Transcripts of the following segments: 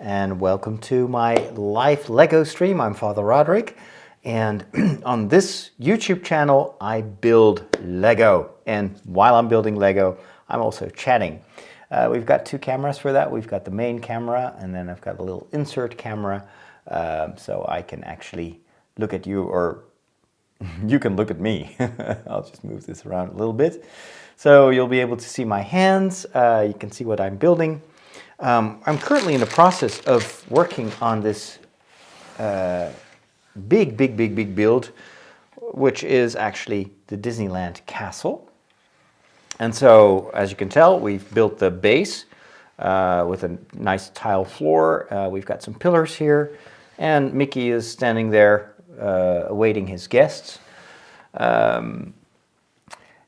and welcome to my live Lego stream. I'm Father Roderick, and on this YouTube channel I build Lego, and while I'm building Lego I'm also chatting. We've got two cameras for that. We've got the main camera, and then I've got a little insert camera, so I can actually look at you, or you can look at me. I'll just move this around a little bit. So you'll be able to see my hands, you can see what I'm building. I'm currently in the process of working on this big build, which is actually the Disneyland castle. And so, as you can tell, we've built the base with a nice tile floor. We've got some pillars here, and Mickey is standing there awaiting his guests.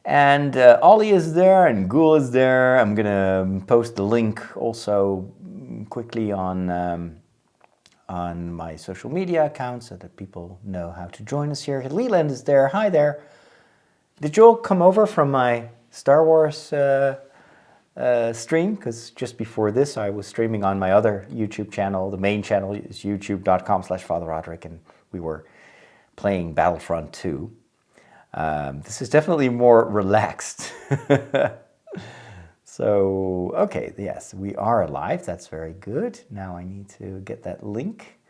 And Ollie is there, and Ghoul is there. I'm gonna post the link also quickly on my social media accounts so that people know how to join us here. Leland is there. Hi there. Did you all come over from my Star Wars stream? Because just before this, I was streaming on my other YouTube channel. The main channel is youtube.com/FatherRoderick, and we were playing Battlefront 2. This is definitely more relaxed. So, okay, yes, we are live. That's very good. Now I need to get that link,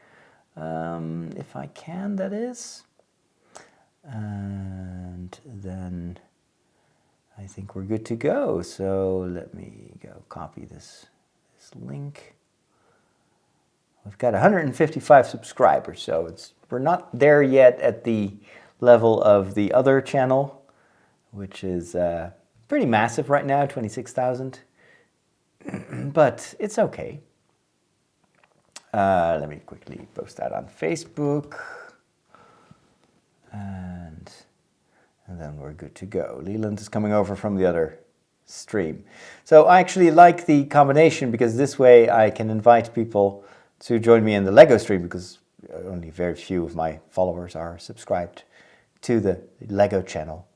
if I can, that is. And then I think we're good to go. So let me go copy this link. We've got 155 subscribers, so we're not there yet at the level of the other channel, which is pretty massive right now, 26,000. But it's okay. Let me quickly post that on Facebook. And then we're good to go. Leland is coming over from the other stream. So I actually like the combination, because this way I can invite people to join me in the Lego stream, because only very few of my followers are subscribed to the Lego channel.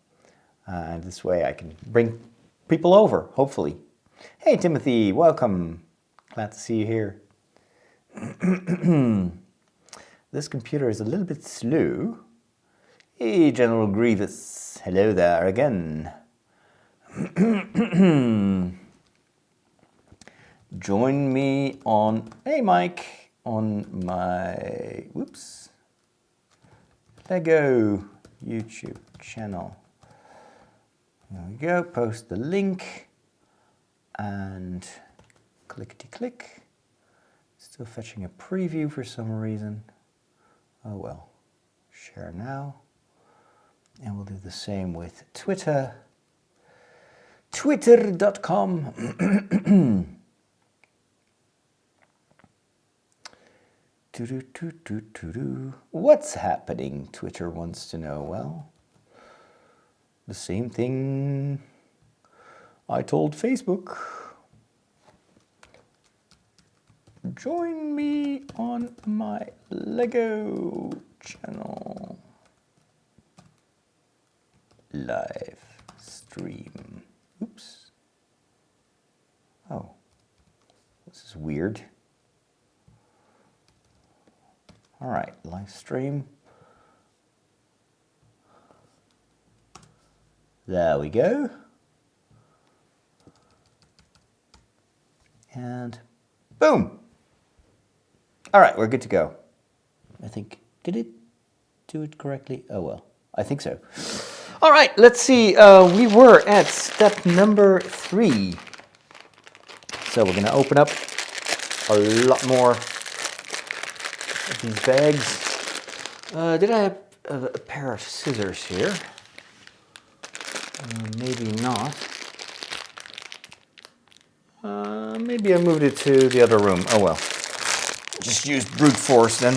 And this way I can bring people over, hopefully. Hey Timothy, welcome. Glad to see you here. This computer is a little bit slow. Hey General Grievous, hello there again. Join me on, hey Mike, on my, whoops, Lego YouTube channel. There we go, post the link and clickety click. Still fetching a preview for some reason. Oh well, share now. And we'll do the same with Twitter. Twitter.com. What's happening? Twitter wants to know. Well, the same thing I told Facebook. Join me on my Lego channel. Live stream. Oops. Oh, this is weird. All right, live stream. There we go. And boom. All right, we're good to go. I think, did it do it correctly? Oh well, I think so. All right, let's see. We were at step number 3. So we're going to open up a lot more of these bags. Did I have a pair of scissors here? Maybe not. Maybe I moved it to the other room. Oh well. Just use brute force then.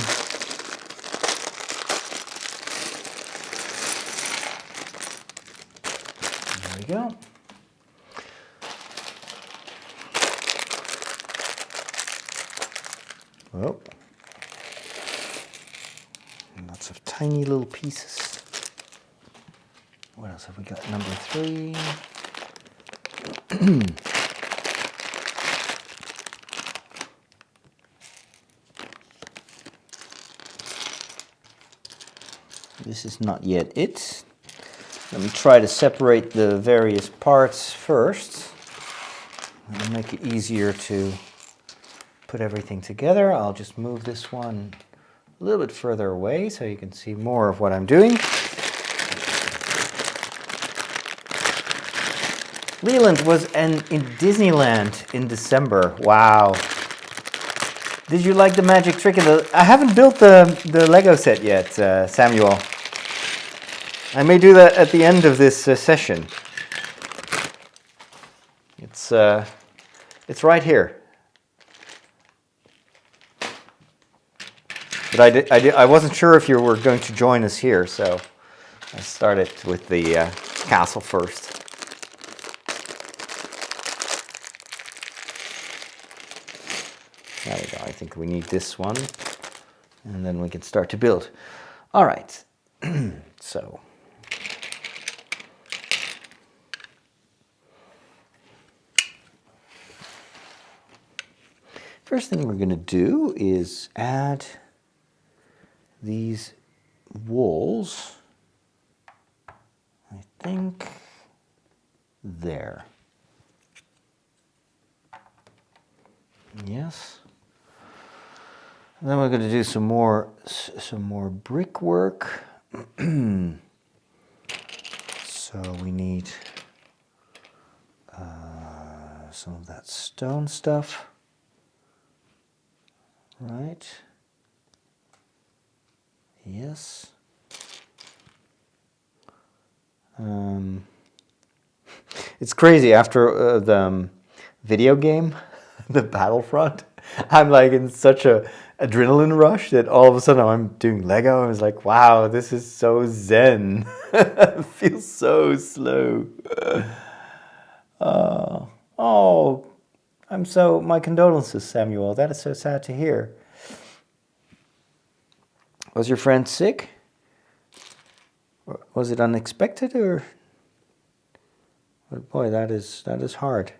There we go. Oh. Lots of tiny little pieces. What else have we got? Number 3. This is not yet it. Let me try to separate the various parts first. It'll make it easier to put everything together. I'll just move this one a little bit further away so you can see more of what I'm doing. Leland was in Disneyland in December. Wow. Did you like the magic trick? I haven't built the Lego set yet, Samuel. I may do that at the end of this session. It's right here. But I wasn't sure if you were going to join us here, so I started with the castle first. There we go. I think we need this one, and then we can start to build. All right. So. First thing we're going to do is add these walls, I think, there. Yes. And then we're going to do some more brickwork. So we need some of that stone stuff, right? Yes. It's crazy after the video game, the Battlefront. I'm like in such a adrenaline rush that all of a sudden I'm doing Lego. I was like, wow, this is so zen. It feels so slow. Oh, my condolences, Samuel. That is so sad to hear. Was your friend sick? Or was it unexpected, or? But boy, that is hard.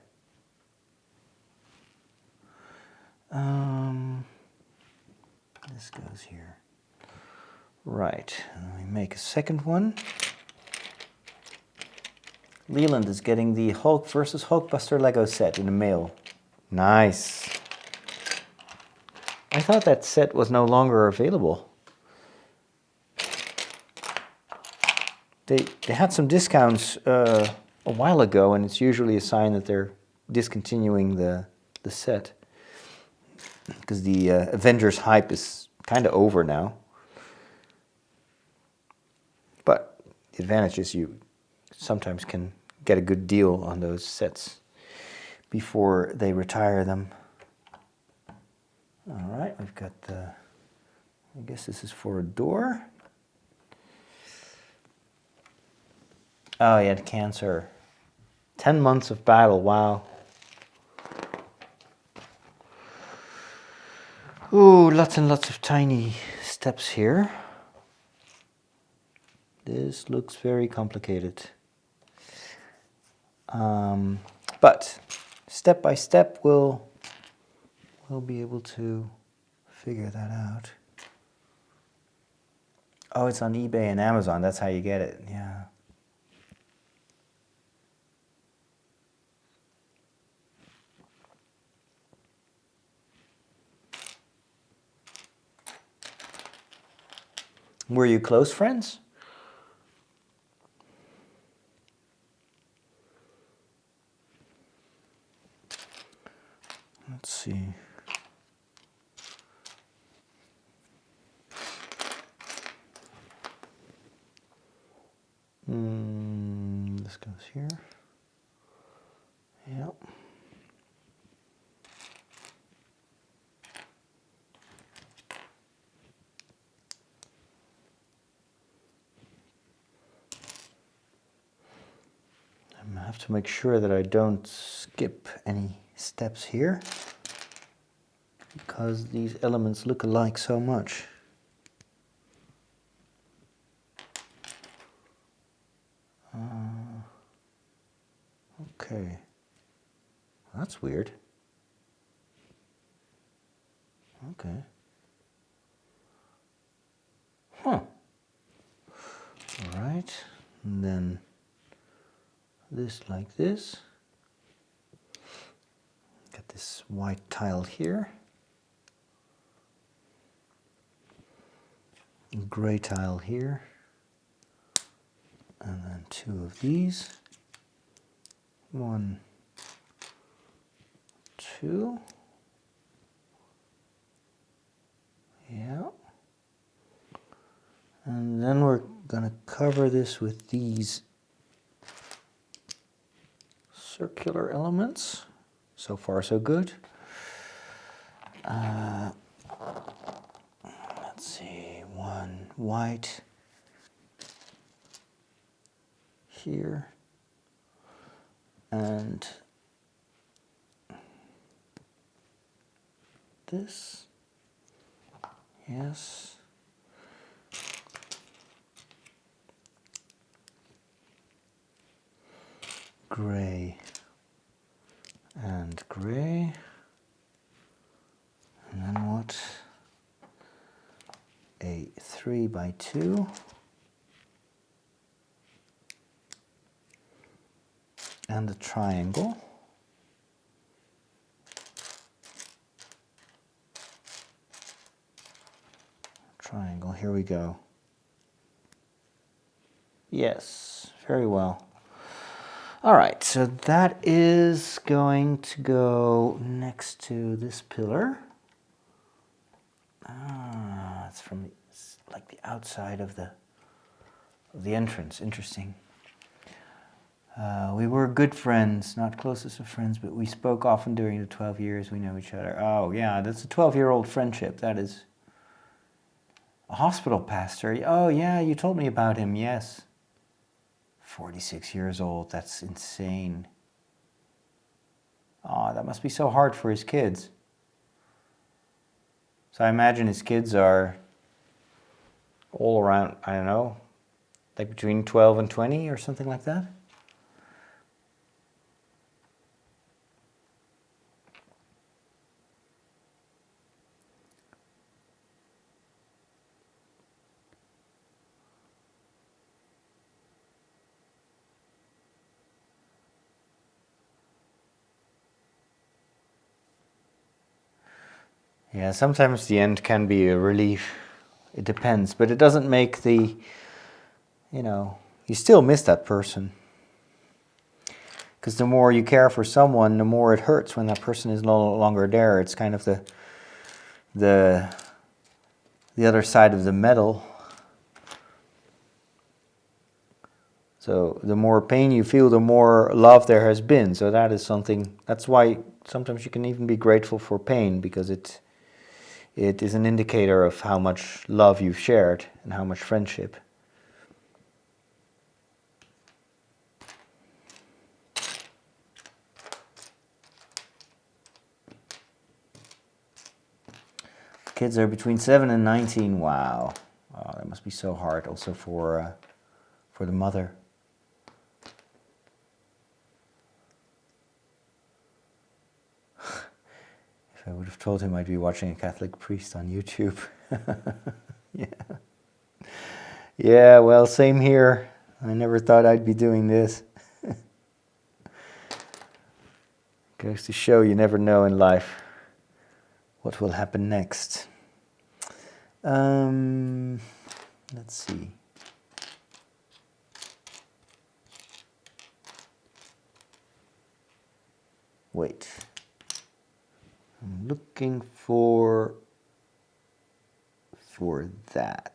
This goes here. Right, let me make a second one. Leland is getting the Hulk versus Hulkbuster Lego set in the mail. Nice. I thought that set was no longer available. They had some discounts a while ago, and it's usually a sign that they're discontinuing the set. Because the Avengers hype is kind of over now. But the advantage is you sometimes can get a good deal on those sets before they retire them. All right, we've got I guess this is for a door. Oh, he had cancer. 10 months of battle, wow. Ooh, lots and lots of tiny steps here. This looks very complicated. But step by step we'll be able to figure that out. Oh, it's on eBay and Amazon. That's how you get it. Yeah. Were you close friends? Let's see. This goes here. Yep. I have to make sure that I don't skip any steps here, because these elements look alike so much. Okay, that's weird. Okay. Huh. white, and then this like this. Got this white tile here, gray tile here, and then two of these. 1, 2. Yeah. And then we're gonna cover this with these circular elements. So far, so good. Let's see, one white here, and this, yes. Gray and gray. And then what? A 3x2. And a triangle. Triangle, here we go. Yes, very well. All right, so that is going to go next to this pillar. It's from like the outside of the entrance. Interesting. We were good friends, not closest of friends, but we spoke often during the 12 years we know each other. Oh yeah, that's a 12-year-old friendship. That is a hospital pastor. Oh yeah, you told me about him. Yes. 46 years old. That's insane. Oh, that must be so hard for his kids. So I imagine his kids are all around, I don't know, like between 12 and 20 or something like that. Yeah, sometimes the end can be a relief. It depends, but it doesn't make the, you still miss that person. Because the more you care for someone, the more it hurts when that person is no longer there. It's kind of the other side of the medal. So the more pain you feel, the more love there has been. So that is something, that's why sometimes you can even be grateful for pain, because it is an indicator of how much love you've shared and how much friendship. Kids are between 7 and 19. Wow. Oh, that must be so hard also for the mother. If I would have told him I'd be watching a Catholic priest on YouTube. Yeah. Yeah, well, same here. I never thought I'd be doing this. Goes to show you never know in life what will happen next. Let's see. Wait. I'm looking for that.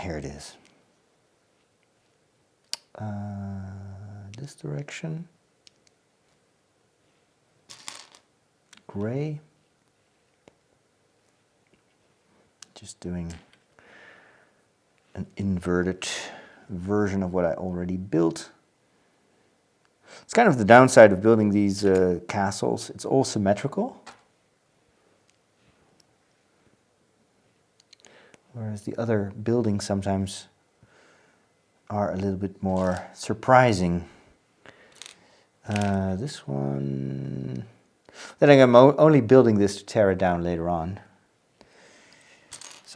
Here it is. This direction. Gray. Just doing an inverted version of what I already built. It's kind of the downside of building these castles. It's all symmetrical. Whereas the other buildings sometimes are a little bit more surprising. This one... Then I'm only building this to tear it down later on.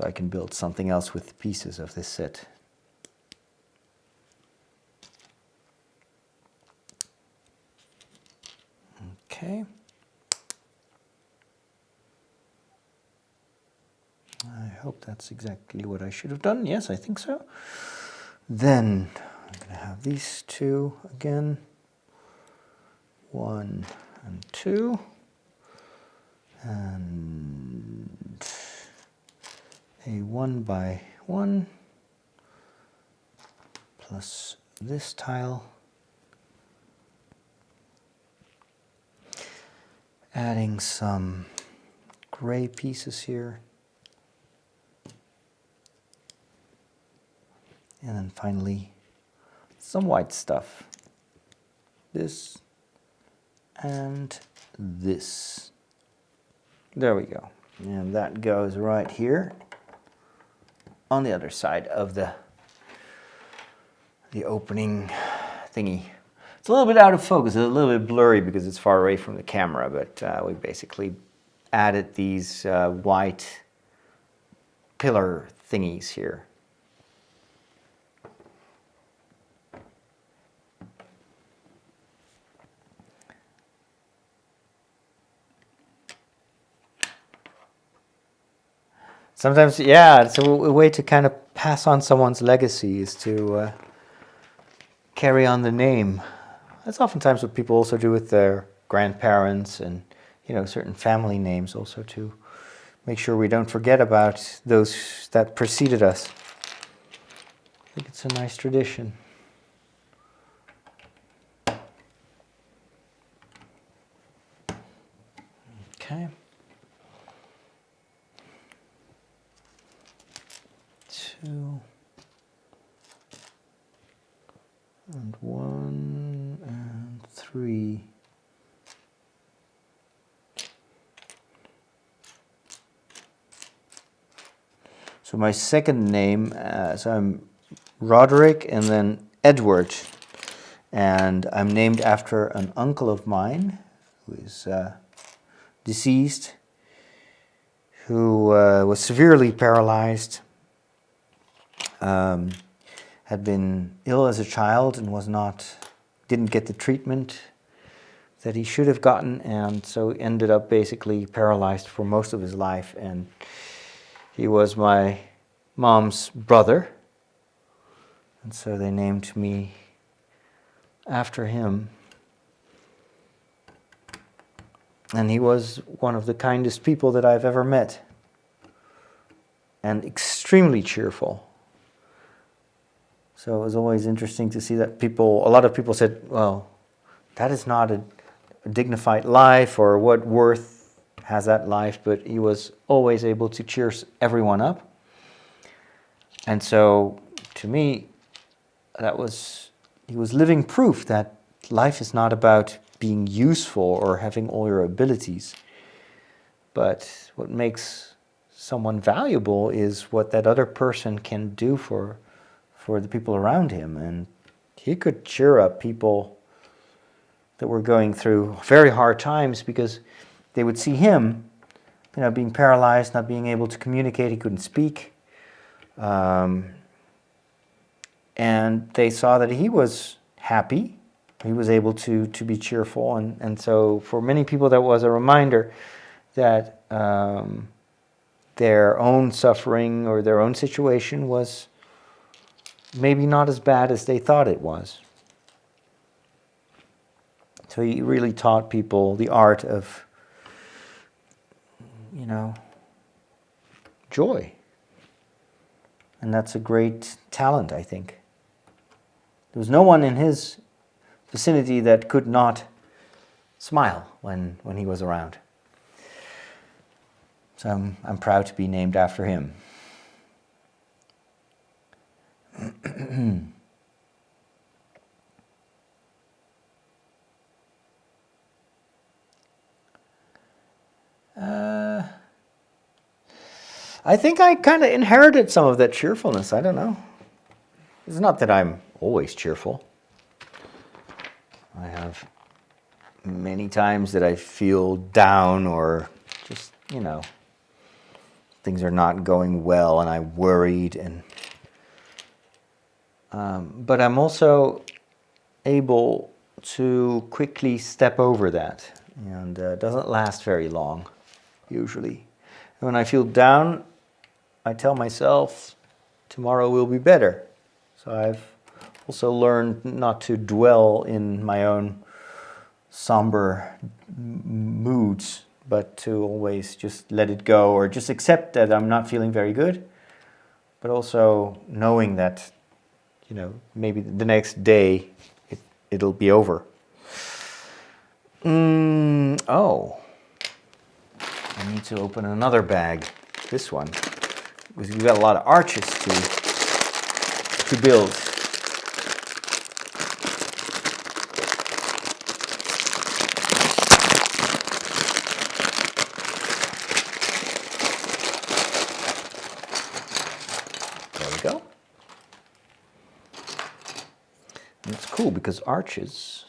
so I can build something else with the pieces of this set. Okay. I hope that's exactly what I should have done. Yes, I think so. Then I'm going to have these two again. 1 and 2. And a 1 by 1 plus this tile. Adding some gray pieces here. And then finally some white stuff. This and this. There we go. And that goes right here on the other side of the opening thingy. It's a little bit out of focus, it's a little bit blurry because it's far away from the camera, but we basically added these white pillar thingies here. Sometimes, yeah, it's a way to kind of pass on someone's legacy is to carry on the name. That's oftentimes what people also do with their grandparents and, you know, certain family names also to make sure we don't forget about those that preceded us. I think it's a nice tradition. Okay. 2 and 1 and 3. So my second name, so I'm Roderick and then Edward, and I'm named after an uncle of mine who is deceased, who was severely paralyzed, had been ill as a child and didn't get the treatment that he should have gotten, and so ended up basically paralyzed for most of his life. And he was my mom's brother, and so they named me after him. And he was one of the kindest people that I've ever met, and extremely cheerful. So it was always interesting to see that a lot of people said, well, that is not a dignified life, or what worth has that life? But he was always able to cheer everyone up. And so to me, he was living proof that life is not about being useful or having all your abilities, but what makes someone valuable is what that other person can do for the people around him. And he could cheer up people that were going through very hard times because they would see him, you know, being paralyzed, not being able to communicate, he couldn't speak. And they saw that he was happy, he was able to be cheerful. And so for many people that was a reminder that their own suffering or their own situation was maybe not as bad as they thought it was. So he really taught people the art of, you know, joy. And that's a great talent, I think. There was no one in his vicinity that could not smile when he was around. So I'm proud to be named after him. I think I kind of inherited some of that cheerfulness. I don't know. It's not that I'm always cheerful. I have many times that I feel down or just, you know, things are not going well and I'm worried, and but I'm also able to quickly step over that, and it doesn't last very long usually. And when I feel down, I tell myself tomorrow will be better. So I've also learned not to dwell in my own somber moods, but to always just let it go, or just accept that I'm not feeling very good, but also knowing that, you know, maybe the next day it'll be over. Oh, I need to open another bag, this one, because we've got a lot of arches to build. There we go. And it's cool because arches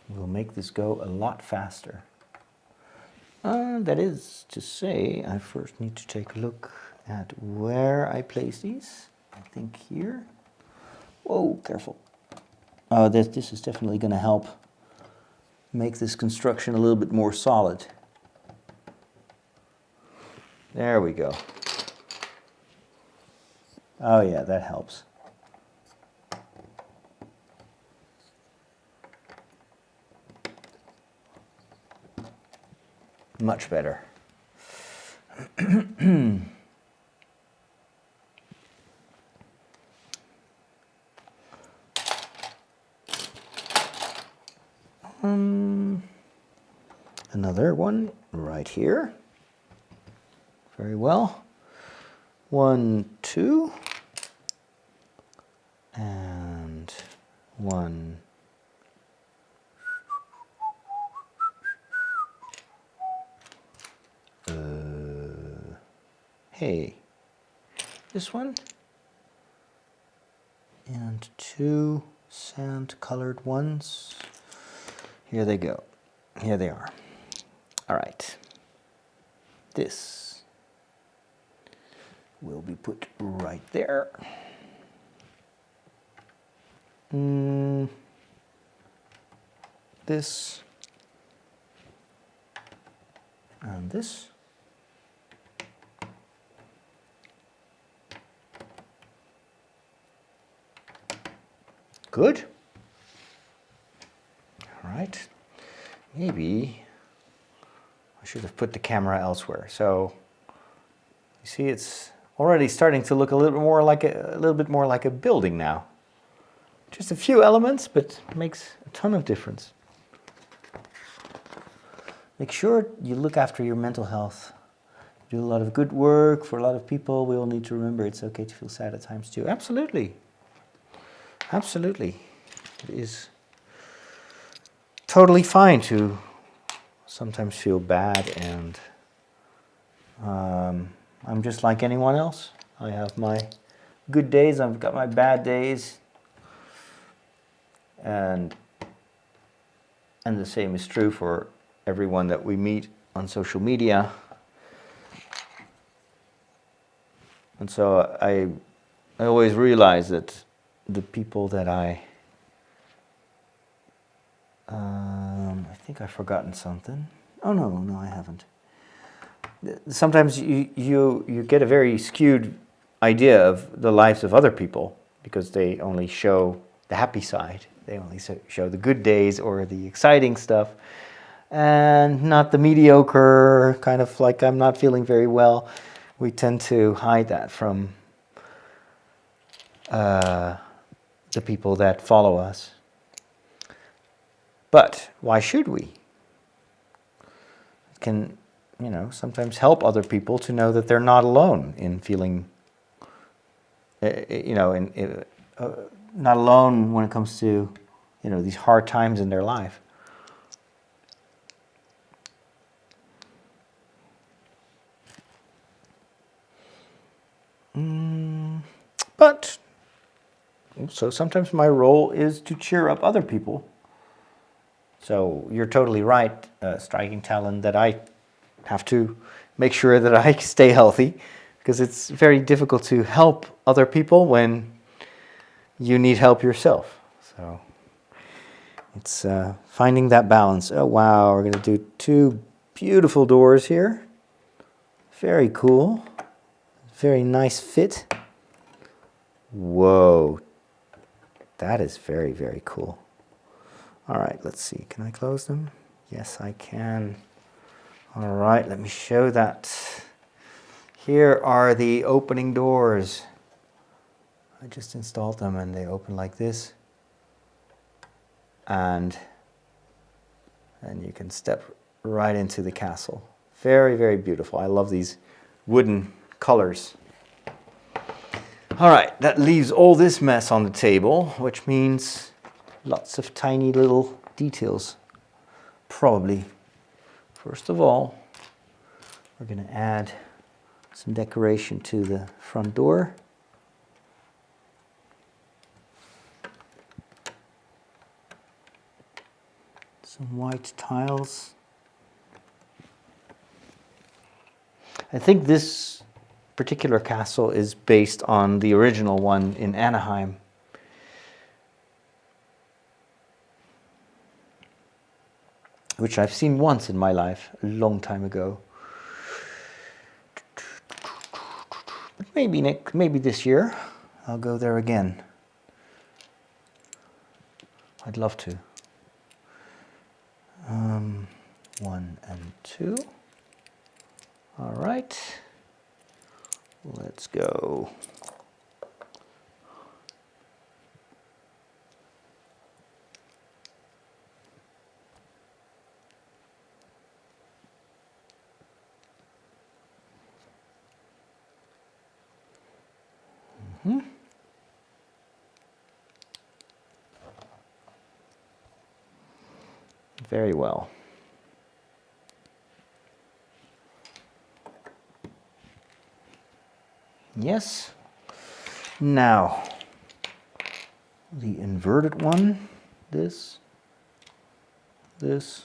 will make this go a lot faster. That is to say, I first need to take a look at where I place these. I think here. Whoa, careful. This is definitely going to help make this construction a little bit more solid. There we go. Oh yeah, that helps. Much better. Another one right here. Very well. 1, 2. And 1. Hey, this one, and 2 sand-colored ones. Here they go. Here they are. All right. This will be put right there. This and this. Good. All right. Maybe I should have put the camera elsewhere. So you see, it's already starting to look a little bit more like a building now. Just a few elements, but makes a ton of difference. Make sure you look after your mental health. Do a lot of good work for a lot of people. We all need to remember it's okay to feel sad at times too. Absolutely. Absolutely. It is totally fine to sometimes feel bad, and I'm just like anyone else. I have my good days, I've got my bad days, and the same is true for everyone that we meet on social media. And so I always realize that the people that I think I've forgotten something. Oh no, I haven't. Sometimes you get a very skewed idea of the lives of other people because they only show the happy side. They only show the good days or the exciting stuff, and not the mediocre, kind of like I'm not feeling very well. We tend to hide that from the people that follow us. But why should we? It can, sometimes help other people to know that they're not alone in feeling, not alone when it comes to, these hard times in their life. But so sometimes my role is to cheer up other people. So you're totally right, Striking Talon, that I have to make sure that I stay healthy, because it's very difficult to help other people when you need help yourself. So it's finding that balance. Oh wow, we're going to do 2 beautiful doors here. Very cool. Very nice fit. Whoa. That is very, very cool. All right, let's see. Can I close them? Yes, I can. All right, let me show that. Here are the opening doors. I just installed them and they open like this. And you can step right into the castle. Very, very beautiful. I love these wooden colors. All right, that leaves all this mess on the table, which means lots of tiny little details, probably. First of all, we're going to add some decoration to the front door. Some white tiles. I think this particular castle is based on the original one in Anaheim. Which I've seen once in my life, a long time ago. But maybe this year I'll go there again. I'd love to. 1 and 2. All right. Let's go. Very well. Yes. Now, the inverted one, this. This.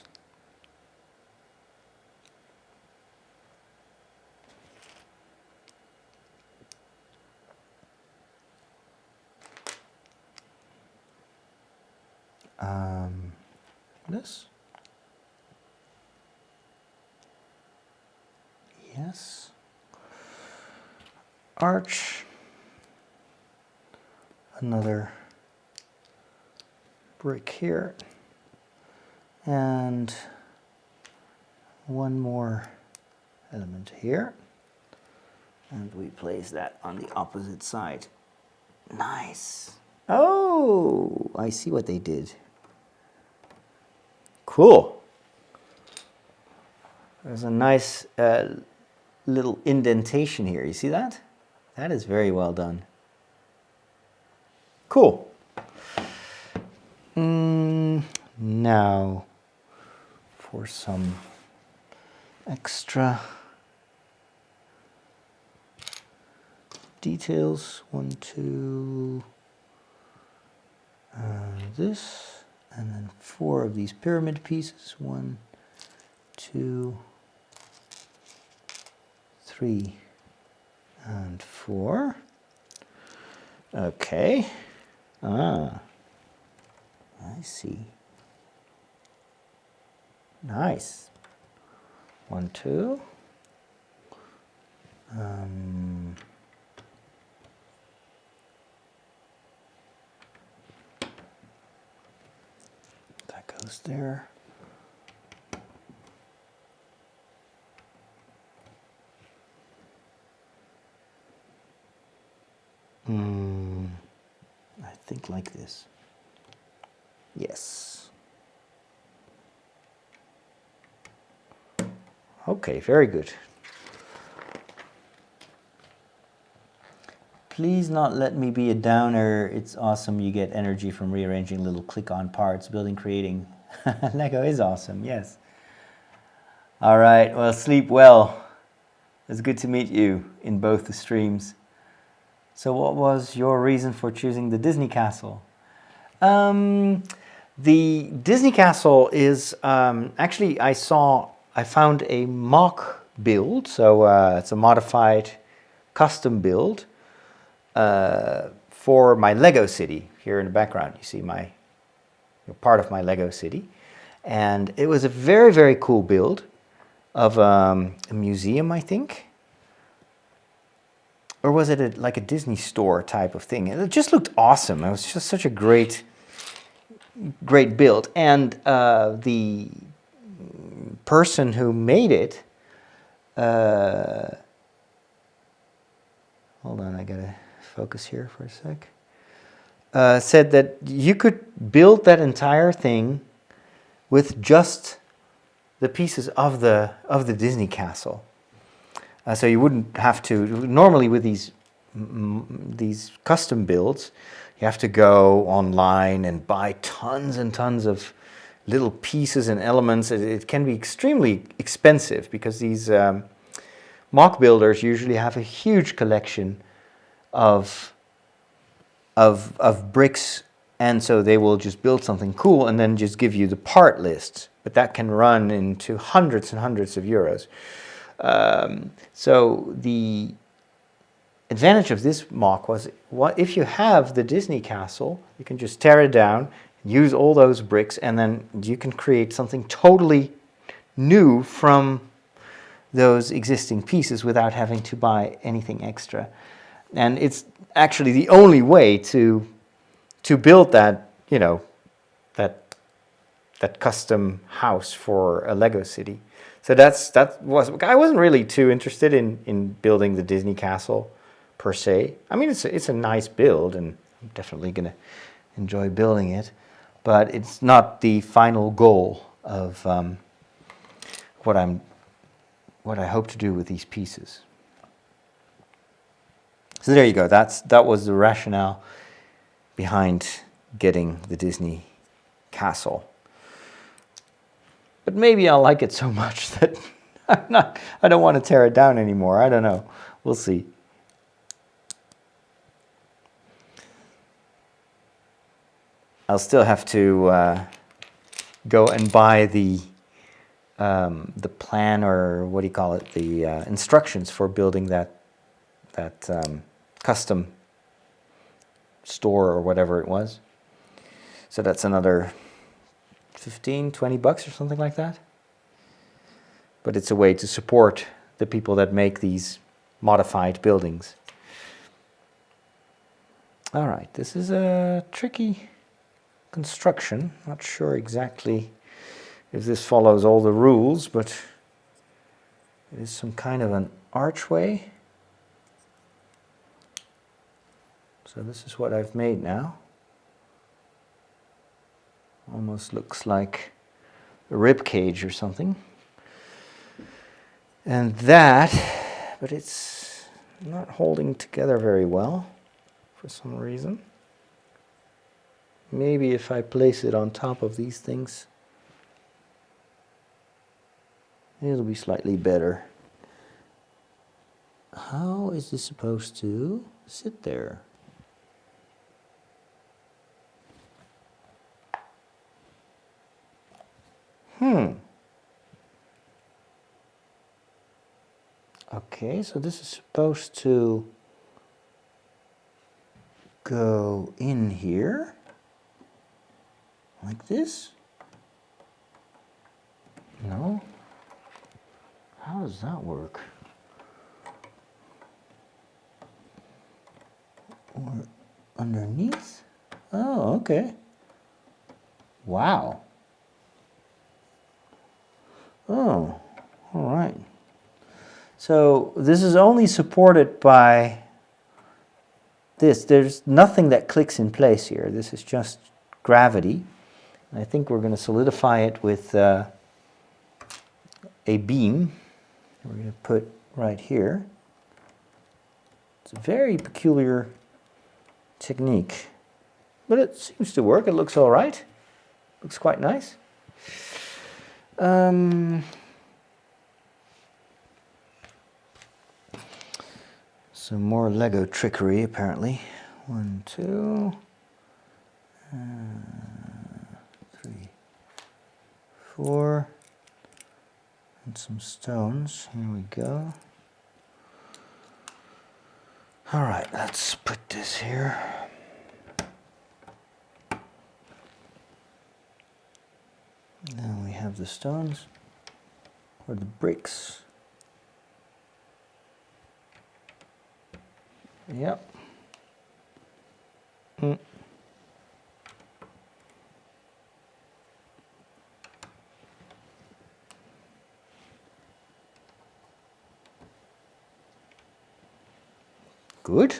Yes. Arch. Another brick here. And one more element here. And we place that on the opposite side. Nice. Oh, I see what they did. Cool. There's a nice little indentation here. You see that? That is very well done. Cool. Now, for some extra details, 1, 2, this, and then 4 of these pyramid pieces, 1, 2, 3, and 4. Okay. I see. Nice. 1, 2. That goes there. I think like this. Yes. Okay, very good. Please not let me be a downer. It's awesome. You get energy from rearranging little click-on parts, building, creating. Lego is awesome, yes. All right, well, sleep well. It's good to meet you in both the streams. So what was your reason for choosing the Disney Castle? The Disney Castle is, actually I found a mock build, so it's a modified custom build for my Lego city. Here in the background, you see part of my Lego city. And it was a very, very cool build of a museum, I think. Or was it like a Disney store type of thing? It just looked awesome. It was just such a great build. And the person who made it, hold on, I gotta focus here for a sec, said that you could build that entire thing with just the pieces of the Disney castle. So you wouldn't have to, normally with these custom builds, you have to go online and buy tons and tons of little pieces and elements. It can be extremely expensive because these mock builders usually have a huge collection of bricks, and so they will just build something cool and then just give you the part list. But that can run into hundreds and hundreds of euros. So the advantage of this mock was, if you have the Disney castle, you can just tear it down, use all those bricks, and then you can create something totally new from those existing pieces without having to buy anything extra. And it's actually the only way to build that, that custom house for a Lego city. So I wasn't really too interested in building the Disney castle per se. I mean, it's a nice build, and I'm definitely gonna enjoy building it, but it's not the final goal of what I hope to do with these pieces. So there you go. That was the rationale behind getting the Disney castle. But maybe I'll like it so much that I don't want to tear it down anymore. I don't know. We'll see. I'll still have to go and buy the plan, or what do you call it, the instructions for building that custom store or whatever it was. So that's another 15, 20 bucks or something like that. But it's a way to support the people that make these modified buildings. All right, this is a tricky construction. Not sure exactly if this follows all the rules, but it is some kind of an archway. So this is what I've made now. Almost looks like a rib cage or something. And that, but it's not holding together very well for some reason. Maybe if I place it on top of these things, it'll be slightly better. How is this supposed to sit there? Okay, so this is supposed to go in here, like this? No? How does that work? Or underneath? Oh, okay. Wow. Oh, all right. So this is only supported by this. There's nothing that clicks in place here. This is just gravity. And I think we're going to solidify it with a beam. We're going to put right here. It's a very peculiar technique, but it seems to work. It looks all right. Looks quite nice. Some more Lego trickery, apparently. 1, 2, 3, 4, and some stones. Here we go. All right, let's put this here. Now we have the stones or the bricks. Yep. Good.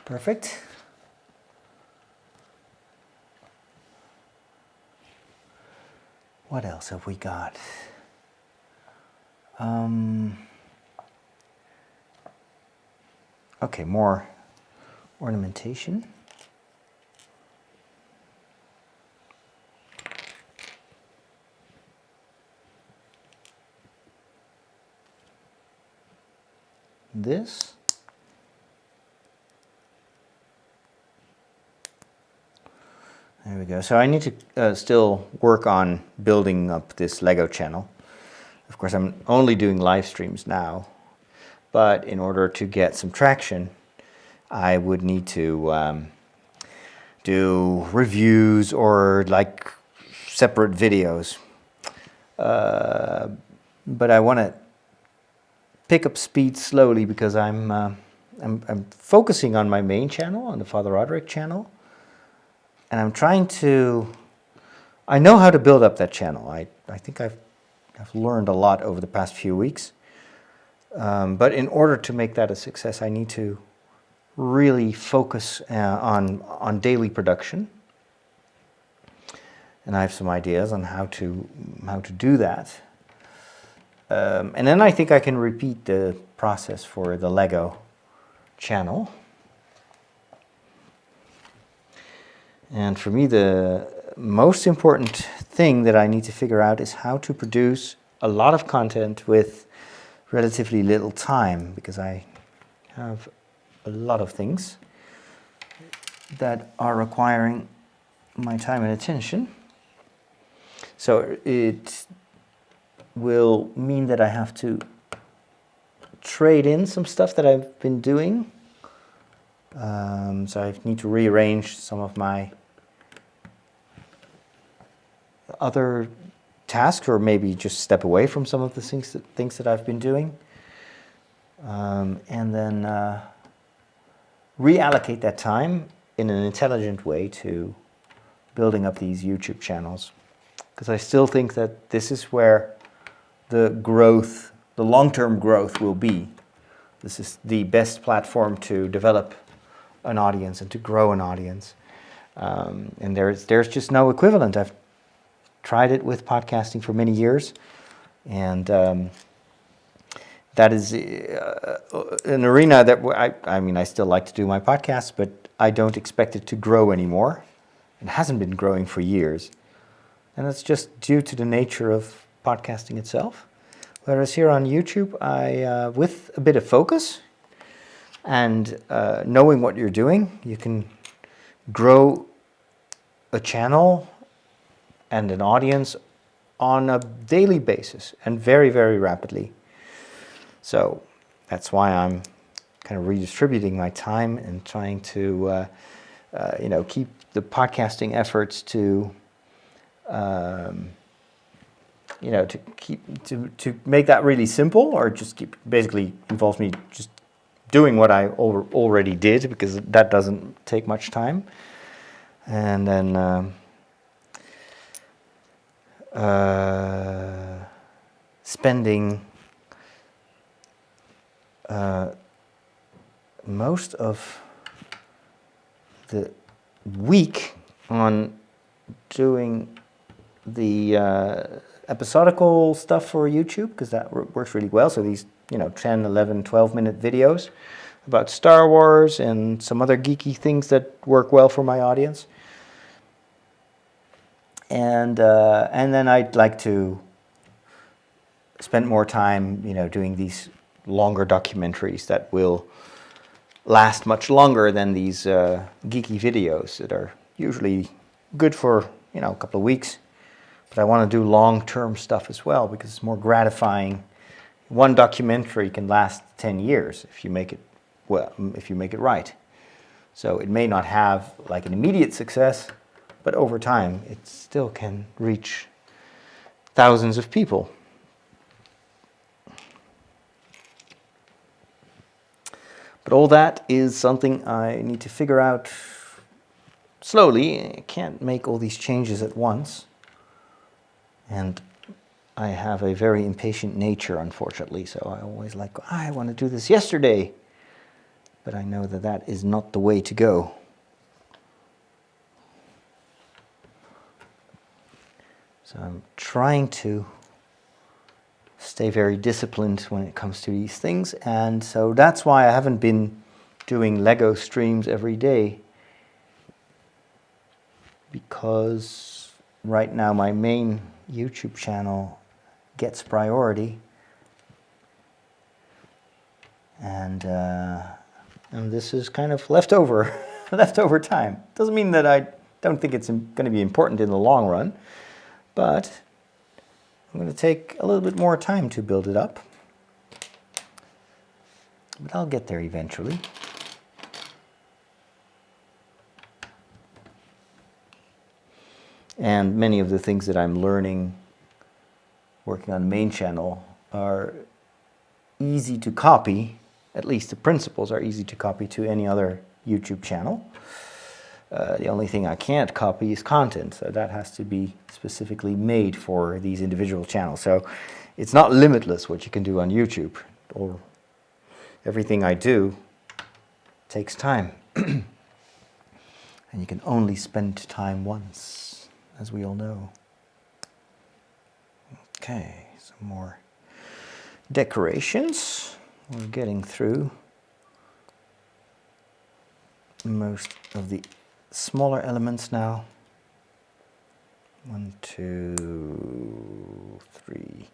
Perfect. What else have we got? Okay, more ornamentation. This. There we go. So I need to still work on building up this Lego channel. Of course, I'm only doing live streams now, but in order to get some traction, I would need to do reviews or like separate videos. But I want to pick up speed slowly because I'm focusing on my main channel, on the Father Roderick channel. And I'm trying to, I know how to build up that channel. I think I've learned a lot over the past few weeks. But in order to make that a success, I need to really focus on daily production. And I have some ideas on how to do that. And then I think I can repeat the process for the Lego channel. And for me, the most important thing that I need to figure out is how to produce a lot of content with relatively little time, because I have a lot of things that are requiring my time and attention. So it will mean that I have to trade in some stuff that I've been doing. So I need to rearrange some of my other tasks, or maybe just step away from some of the things that I've been doing, and then reallocate that time in an intelligent way to building up these YouTube channels. Because I still think that this is where the growth, the long-term growth will be. This is the best platform to develop an audience and to grow an audience. And there's just no equivalent. I've tried it with podcasting for many years, and that is an arena that I still like to do my podcast, but I don't expect it to grow anymore. It hasn't been growing for years, and that's just due to the nature of podcasting itself. Whereas here on YouTube, with a bit of focus and knowing what you're doing, you can grow a channel and an audience on a daily basis, and very, very rapidly. So that's why I'm kind of redistributing my time and trying to keep the podcasting efforts to make that really simple, or just basically involves me just doing what I already did, because that doesn't take much time. And then spending most of the week on doing the episodical stuff for YouTube, because that works really well. So these 10, 11, 12-minute videos about Star Wars and some other geeky things that work well for my audience. And then I'd like to spend more time, doing these longer documentaries that will last much longer than these geeky videos that are usually good for a couple of weeks. But I want to do long-term stuff as well, because it's more gratifying. One documentary can last 10 years if you make it well, if you make it right. So it may not have like an immediate success, but over time it still can reach thousands of people. But all that is something I need to figure out slowly. I can't make all these changes at once. And I have a very impatient nature, unfortunately, so I always like, I want to do this yesterday. But I know that that is not the way to go. So I'm trying to stay very disciplined when it comes to these things, and so that's why I haven't been doing Lego streams every day, because right now my main YouTube channel gets priority, and this is kind of leftover time. Doesn't mean that I don't think it's going to be important in the long run, but I'm going to take a little bit more time to build it up. But I'll get there eventually. And many of the things that I'm learning working on the main channel are easy to copy. At least the principles are easy to copy to any other YouTube channel. The only thing I can't copy is content, so that has to be specifically made for these individual channels. So it's not limitless what you can do on YouTube. Or everything I do takes time. And you can only spend time once, as we all know. Okay, some more decorations. We're getting through most of the smaller elements now. 1, 2, 3.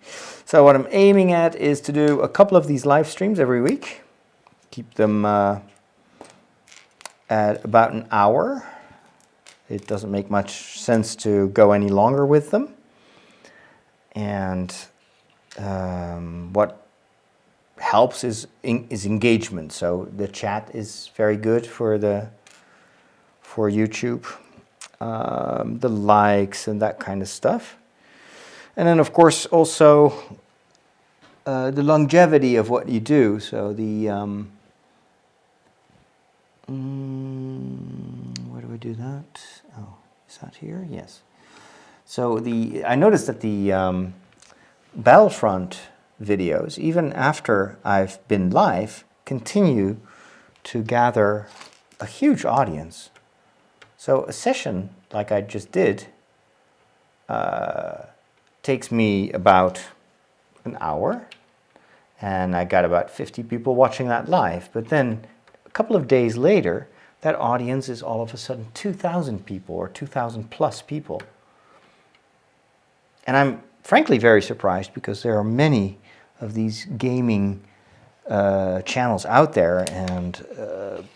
So what I'm aiming at is to do a couple of these live streams every week. Keep them at about an hour. It doesn't make much sense to go any longer with them. And what helps is engagement. So the chat is very good for YouTube, the likes and that kind of stuff. And then of course also the longevity of what you do. So the where do I do that? Oh, is that here? Yes. So I noticed that the Battlefront videos, even after I've been live, continue to gather a huge audience. So a session like I just did takes me about an hour, and I got about 50 people watching that live. But then a couple of days later, that audience is all of a sudden 2,000 people or 2,000 plus people. And I'm frankly very surprised, because there are many of these gaming channels out there, and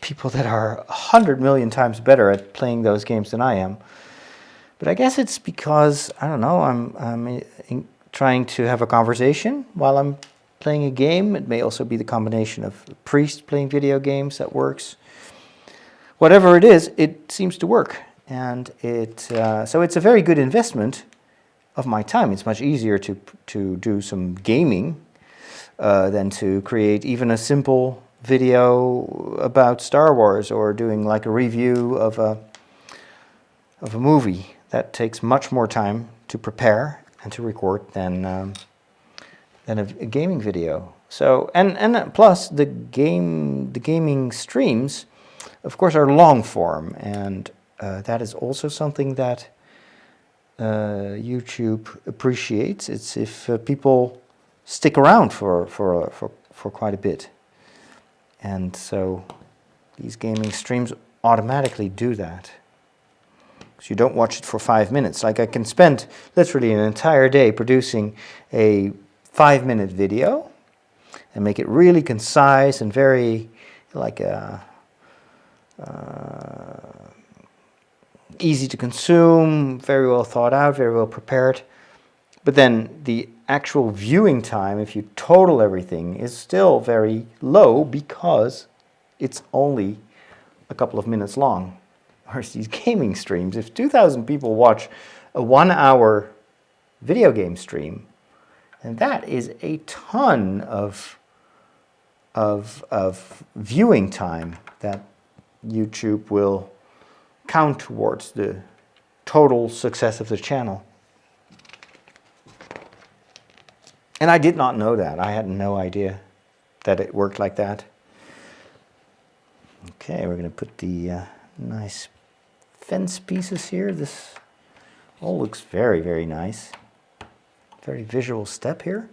people that are 100 million times better at playing those games than I am. But I guess it's because, I don't know, I'm trying to have a conversation while I'm playing a game. It may also be the combination of a priest playing video games that works. Whatever it is, it seems to work. And so it's a very good investment of my time. It's much easier to do some gaming than to create even a simple video about Star Wars, or doing like a review of a movie. That takes much more time to prepare and to record than a gaming video. So and plus the gaming streams, of course, are long form, and that is also something that YouTube appreciates. It's if people stick around for quite a bit, and so these gaming streams automatically do that. So you don't watch it for 5 minutes. Like I can spend literally an entire day producing a 5-minute video and make it really concise and very like easy to consume, very well thought out, very well prepared. But then the actual viewing time, if you total everything, is still very low, because it's only a couple of minutes long. Whereas these gaming streams, if 2,000 people watch a 1 hour video game stream, and that is a ton of viewing time that YouTube will count towards the total success of the channel. And I did not know that. I had no idea that it worked like that. Okay, we're going to put the nice fence pieces here. This all looks very, very nice. Very visual step here.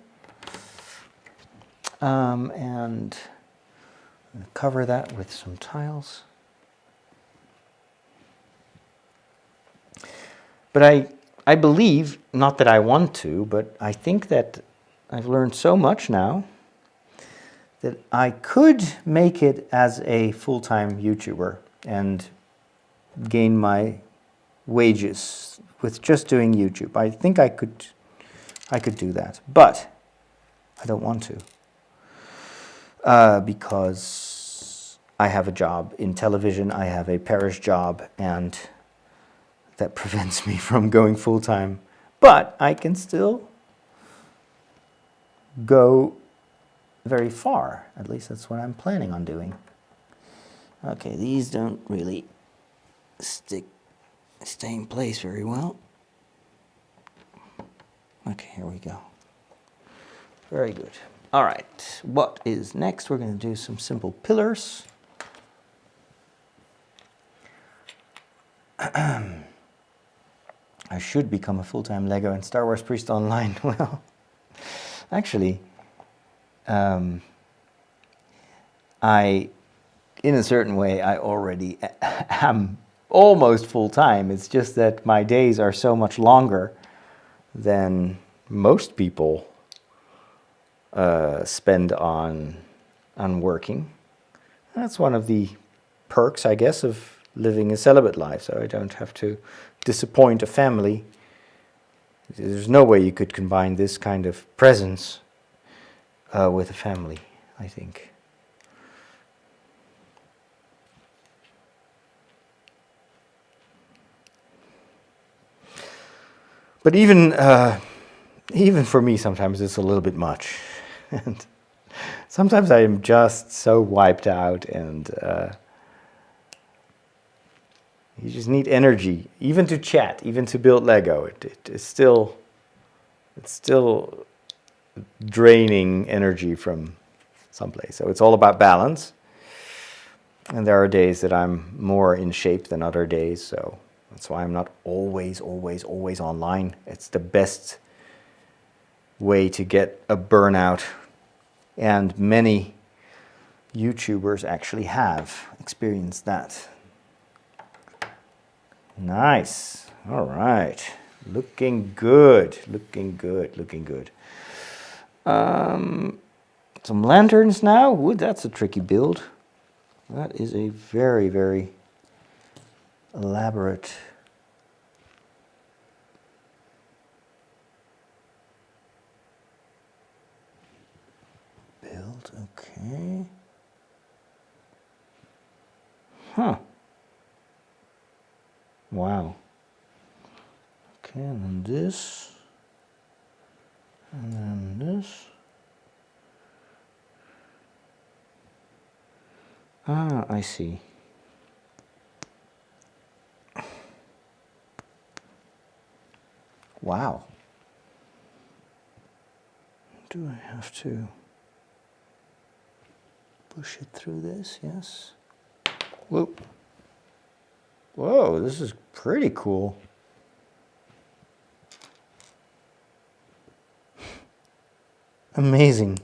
And I'm going to cover that with some tiles. But I believe, not that I want to, but I think that I've learned so much now that I could make it as a full-time YouTuber and gain my wages with just doing YouTube. I think I could do that, but I don't want to. Because I have a job in television, I have a parish job, and that prevents me from going full-time. But I can still go very far. At least that's what I'm planning on doing. Okay, these don't really stay in place very well. Okay, here we go. Very good. All right, what is next? We're going to do some simple pillars. I should become a full-time Lego and Star Wars Priest online. Well, actually, in a certain way, I already am almost full-time. It's just that my days are so much longer than most people spend on working. That's one of the perks, I guess, of living a celibate life, so I don't have to disappoint a family. There's no way you could combine this kind of presence with a family, I think. But even for me, sometimes it's a little bit much. And sometimes I am just so wiped out, and you just need energy, even to chat, even to build Lego. It's still draining energy from someplace. So it's all about balance. And there are days that I'm more in shape than other days, so that's why I'm not always online. It's the best way to get a burnout, and many YouTubers actually have experienced that. Nice. All right. Looking good. Looking good. Looking good. Some lanterns now. Wood, that's a tricky build. That is a very, very elaborate build. Okay. Huh. Wow. Okay, and then this. And then this. Ah, I see. Wow. Do I have to push it through this? Yes. Whoop. Whoa, this is pretty cool. Amazing.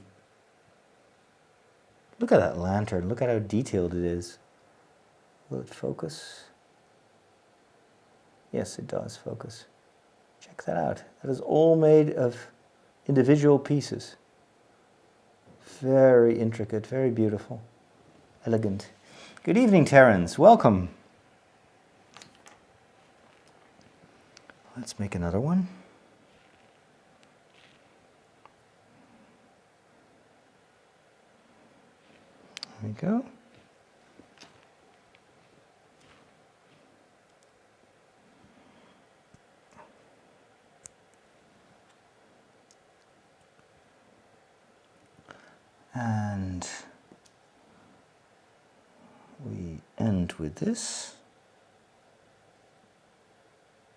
Look at that lantern. Look at how detailed it is. Will it focus? Yes, it does focus. Check that out. That is all made of individual pieces. Very intricate, very beautiful, elegant. Good evening, Terence. Welcome. Let's make another one. There we go. And we end with this.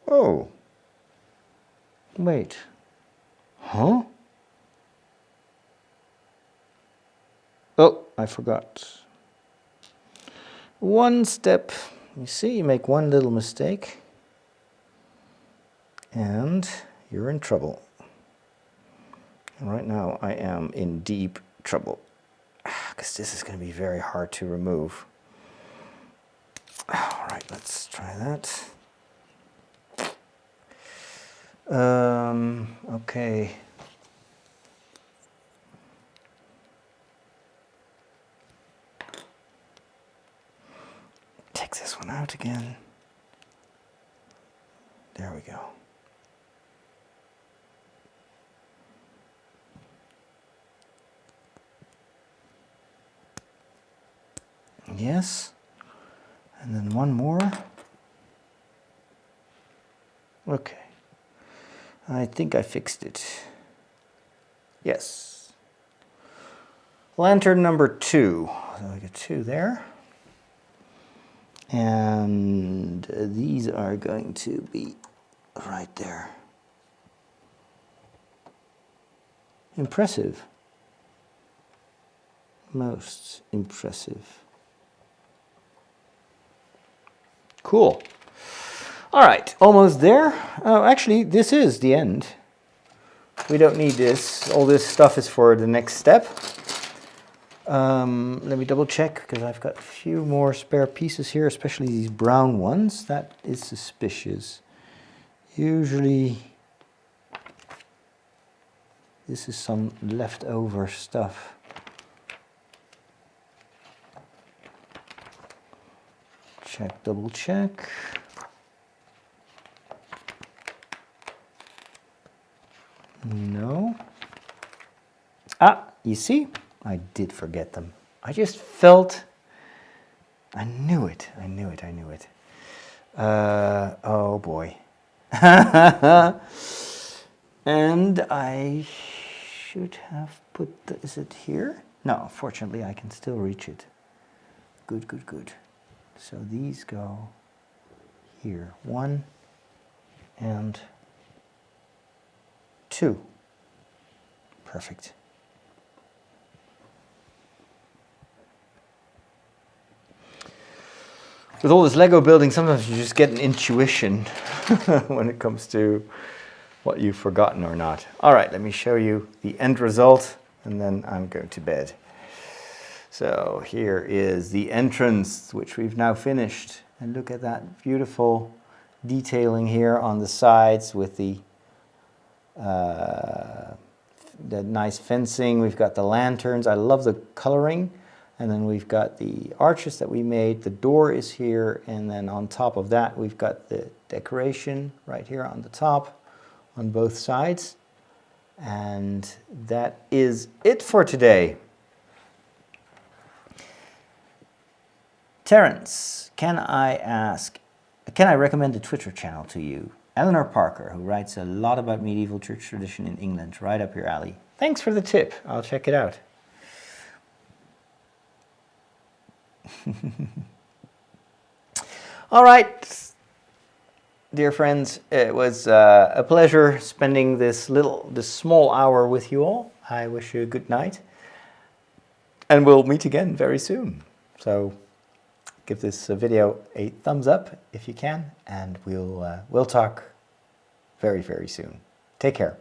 Oh, wait, huh? Oh, I forgot. One step. You see, you make one little mistake and you're in trouble. And right now I am in deep trouble because this is going to be very hard to remove. All right, let's try that. Okay. Take this one out again. There we go. Yes. And then one more. Okay. I think I fixed it. Yes. Lantern number 2. So I get 2 there. And these are going to be right there. Impressive. Most impressive. Cool. All right, almost there. Oh, actually, this is the end. We don't need this. All this stuff is for the next step. Let me double check because I've got a few more spare pieces here, especially these brown ones. That is suspicious. Usually, this is some leftover stuff. Check, double check. No. Ah, you see? I did forget them. I just felt, I knew it. Oh boy. And I should have put, is it here? No, fortunately I can still reach it. Good, good, good. So these go here. 1 and 2. Perfect. With all this Lego building, sometimes you just get an intuition when it comes to what you've forgotten or not. All right, let me show you the end result and then I'm going to bed. So here is the entrance, which we've now finished. And look at that beautiful detailing here on the sides with the nice fencing. We've got the lanterns. I love the coloring. And then we've got the arches that we made. The door is here. And then on top of that, we've got the decoration right here on the top on both sides. And that is it for today. Terence, can I recommend a Twitter channel to you? Eleanor Parker, who writes a lot about medieval church tradition in England, right up your alley. Thanks for the tip. I'll check it out. All right, dear friends, it was a pleasure spending this small hour with you all. I wish you a good night, and we'll meet again very soon. So give this video a thumbs up if you can, and we'll talk very, very soon. Take care.